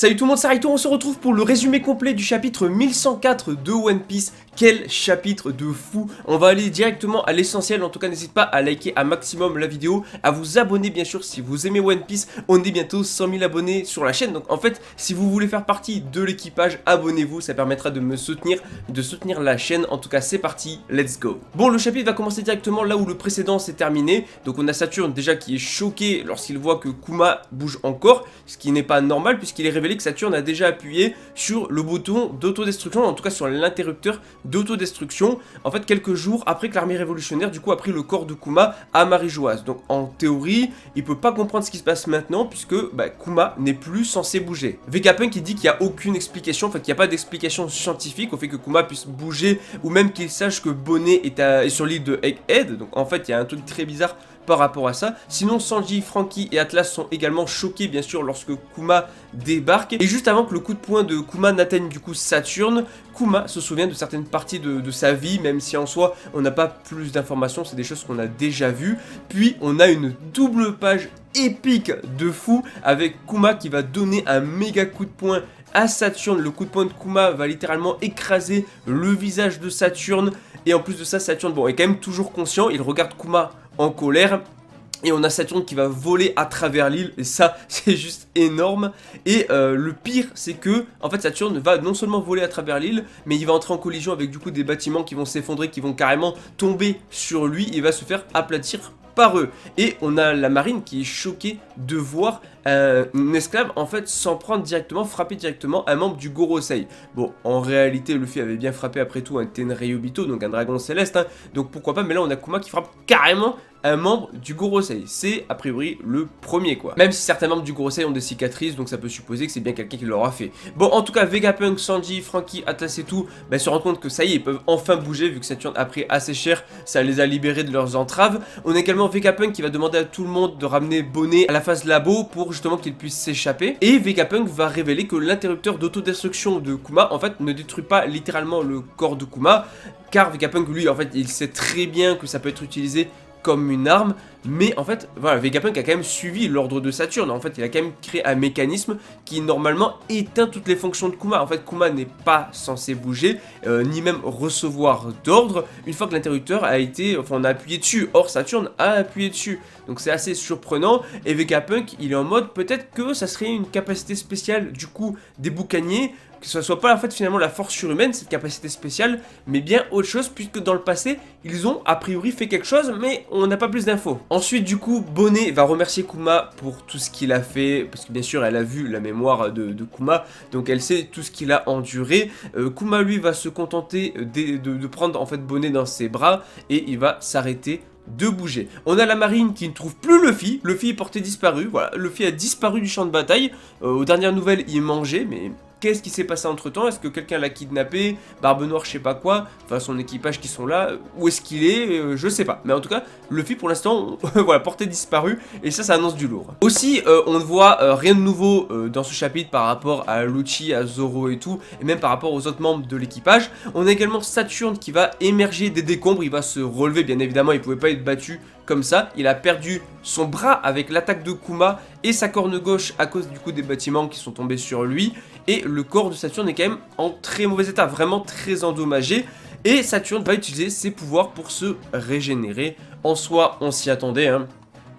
Salut tout le monde, c'est Raito, on se retrouve pour le résumé complet du chapitre 1104 de One Piece. Quel chapitre de fou. On va aller directement à l'essentiel, en tout cas n'hésite pas à liker un maximum la vidéo, à vous abonner bien sûr si vous aimez One Piece. On est bientôt 100 000 abonnés sur la chaîne, donc en fait si vous voulez faire partie de l'équipage, abonnez-vous, ça permettra de me soutenir, de soutenir la chaîne. En tout cas c'est parti, let's go. Bon, le chapitre va commencer directement là où le précédent s'est terminé. Donc on a Saturne déjà qui est choqué lorsqu'il voit que Kuma bouge encore, ce qui n'est pas normal puisqu'il est révélé que Saturne a déjà appuyé sur le bouton d'autodestruction, en tout cas sur l'interrupteur d'autodestruction, en fait quelques jours après que l'armée révolutionnaire du coup a pris le corps de Kuma à Marijoise. Donc en théorie, il peut pas comprendre ce qui se passe maintenant puisque Kuma n'est plus censé bouger. Vegapunk il dit qu'il n'y a aucune explication, enfin qu'il n'y a pas d'explication scientifique au fait que Kuma puisse bouger ou même qu'il sache que Bonnet est sur l'île de Egghead. Donc en fait il y a un truc très bizarre par rapport à ça. Sinon Sanji, Franky et Atlas sont également choqués bien sûr lorsque Kuma débarque. Et juste avant que le coup de poing de Kuma n'atteigne du coup Saturne, Kuma se souvient de certaines parties de sa vie, même si en soi on n'a pas plus d'informations, c'est des choses qu'on a déjà vues. Puis on a une double page épique de fou avec Kuma qui va donner un méga coup de poing à Saturne. Le coup de poing de Kuma va littéralement écraser le visage de Saturne. Et en plus de ça, Saturne est quand même toujours conscient, il regarde Kuma en colère. Et on a Saturne qui va voler à travers l'île, et ça c'est juste énorme. Et le pire c'est que en fait Saturne va non seulement voler à travers l'île, mais il va entrer en collision avec du coup des bâtiments qui vont s'effondrer, qui vont carrément tomber sur lui, et va se faire aplatir par eux. Et on a la marine qui est choquée de voir un esclave en fait s'en prendre directement, frapper directement un membre du Gorosei. Bon, en réalité Luffy avait bien frappé après tout un Tenryubito, donc un dragon céleste, hein, donc pourquoi pas, mais là on a Kuma qui frappe carrément un membre du Gorosei. C'est a priori le premier quoi. Même si certains membres du Gorosei ont des cicatrices, donc ça peut supposer que c'est bien quelqu'un qui l'aura fait. Bon, en tout cas Vegapunk, Sanji, Franky, Atlas et tout se rendent compte que ça y est, ils peuvent enfin bouger vu que Saturne a pris assez cher, ça les a libérés de leurs entraves. On a également Vegapunk qui va demander à tout le monde de ramener Bonnet à la phase labo pour justement qu'il puisse s'échapper. Et Vegapunk va révéler que l'interrupteur d'autodestruction de Kuma en fait ne détruit pas littéralement le corps de Kuma, car Vegapunk lui en fait il sait très bien que ça peut être utilisé comme une arme, mais en fait, voilà, Vegapunk a quand même suivi l'ordre de Saturne. En fait, il a quand même créé un mécanisme qui normalement éteint toutes les fonctions de Kuma. En fait, Kuma n'est pas censé bouger, ni même recevoir d'ordre une fois que l'interrupteur a été, enfin, on a appuyé dessus. Or, Saturne a appuyé dessus. Donc c'est assez surprenant. Et Vegapunk, il est en mode peut-être que ça serait une capacité spéciale du coup des boucaniers, que ce soit pas en fait finalement la force surhumaine, cette capacité spéciale, mais bien autre chose, puisque dans le passé, ils ont a priori fait quelque chose, mais on n'a pas plus d'infos. Ensuite, du coup, Bonnet va remercier Kuma pour tout ce qu'il a fait, parce que bien sûr, elle a vu la mémoire de Kuma, donc elle sait tout ce qu'il a enduré. Kuma, lui, va se contenter de prendre en fait Bonnet dans ses bras, et il va s'arrêter de bouger. On a la marine qui ne trouve plus Luffy. Luffy est porté disparu. Voilà, Luffy a disparu du champ de bataille. Aux dernières nouvelles, il mangeait, mais qu'est-ce qui s'est passé entre temps? Est-ce que quelqu'un l'a kidnappé? Barbe Noire, je sais pas quoi. Enfin, son équipage qui sont là. Où est-ce qu'il est? Je sais pas. Mais en tout cas, Luffy pour l'instant, voilà, porté disparu. Et ça annonce du lourd. Aussi, on ne voit rien de nouveau dans ce chapitre par rapport à Lucci, à Zoro et tout. Et même par rapport aux autres membres de l'équipage. On a également Saturne qui va émerger des décombres. Il va se relever, bien évidemment. Il pouvait pas être battu comme ça. Il a perdu son bras avec l'attaque de Kuma et sa corne gauche à cause du coup des bâtiments qui sont tombés sur lui. Et le corps de Saturne est quand même en très mauvais état, vraiment très endommagé. Et Saturne va utiliser ses pouvoirs pour se régénérer. En soi, on s'y attendait, hein.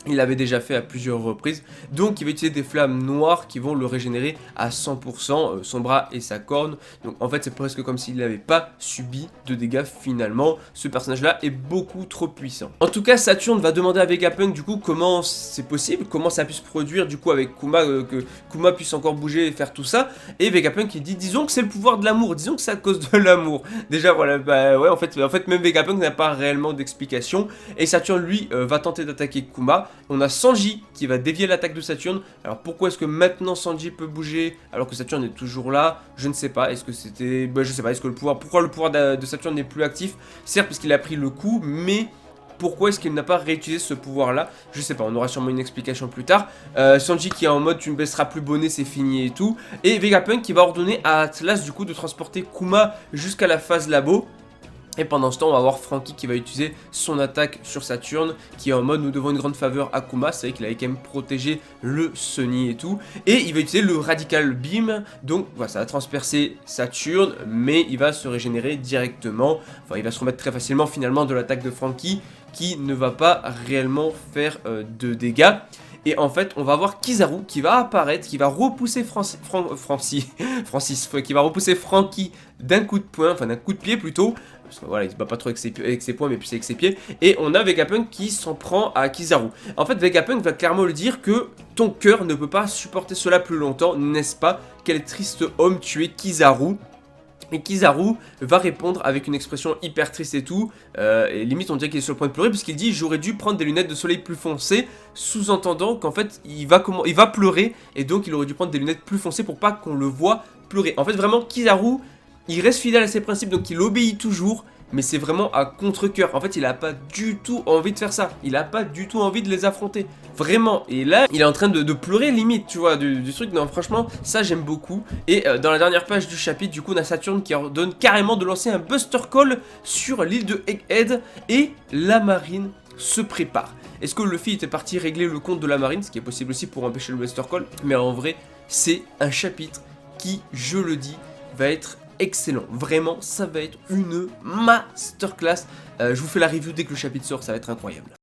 Il l'avait déjà fait à plusieurs reprises. Donc il va utiliser des flammes noires qui vont le régénérer à 100%, son bras et sa corne. Donc en fait c'est presque comme s'il n'avait pas subi de dégâts finalement. Ce personnage là est beaucoup trop puissant. En tout cas Saturne va demander à Vegapunk du coup comment c'est possible, comment ça a pu se produire du coup avec Kuma, que Kuma puisse encore bouger et faire tout ça. Et Vegapunk il dit disons que c'est le pouvoir de l'amour, disons que c'est à cause de l'amour. Déjà voilà, ouais en fait même Vegapunk n'a pas réellement d'explication. Et Saturne lui va tenter d'attaquer Kuma. On a Sanji qui va dévier l'attaque de Saturne. Alors pourquoi est-ce que maintenant Sanji peut bouger alors que Saturne est toujours là? Je ne sais pas. Est-ce que c'était... je sais pas. Est-ce que pourquoi le pouvoir de Saturne n'est plus actif? Certes parce qu'il a pris le coup, mais pourquoi est-ce qu'il n'a pas réutilisé ce pouvoir-là? Je sais pas. On aura sûrement une explication plus tard. Sanji qui est en mode tu ne baisseras plus Bonnet, c'est fini et tout. Et Vegapunk qui va ordonner à Atlas du coup de transporter Kuma jusqu'à la phase labo. Et pendant ce temps, on va voir Franky qui va utiliser son attaque sur Saturne, qui est en mode nous devons une grande faveur à Kuma. C'est vrai qu'il avait quand même protégé le Sunny et tout. Et il va utiliser le Radical Beam, donc voilà, ça va transpercer Saturne, mais il va se régénérer directement. Enfin, il va se remettre très facilement finalement de l'attaque de Franky, qui ne va pas réellement faire de dégâts. Et en fait, on va voir Kizaru qui va apparaître, qui va repousser Francis, qui va repousser Franky d'un coup de poing, enfin d'un coup de pied plutôt. Parce que voilà, il se bat pas trop avec ses poings, mais plus avec ses pieds. Et on a Vegapunk qui s'en prend à Kizaru. En fait, Vegapunk va clairement le dire que ton cœur ne peut pas supporter cela plus longtemps, n'est-ce pas? Quel triste homme tu es, Kizaru. Et Kizaru va répondre avec une expression hyper triste et tout, et limite on dirait qu'il est sur le point de pleurer puisqu'il dit j'aurais dû prendre des lunettes de soleil plus foncées, sous-entendant qu'en fait il va pleurer et donc il aurait dû prendre des lunettes plus foncées pour pas qu'on le voit pleurer. En fait vraiment Kizaru il reste fidèle à ses principes donc il obéit toujours, mais c'est vraiment à contre-cœur. En fait il a pas du tout envie de faire ça, il a pas du tout envie de les affronter. Vraiment, et là, il est en train de pleurer limite, tu vois, du truc. Non, franchement, ça j'aime beaucoup. Et dans la dernière page du chapitre, du coup, on a Saturne qui ordonne carrément de lancer un Buster Call sur l'île de Egghead. Et la marine se prépare. Est-ce que Luffy était parti régler le compte de la marine, ce qui est possible aussi pour empêcher le Buster Call? Mais en vrai, c'est un chapitre qui, je le dis, va être excellent. Vraiment, ça va être une masterclass. Je vous fais la review dès que le chapitre sort, ça va être incroyable.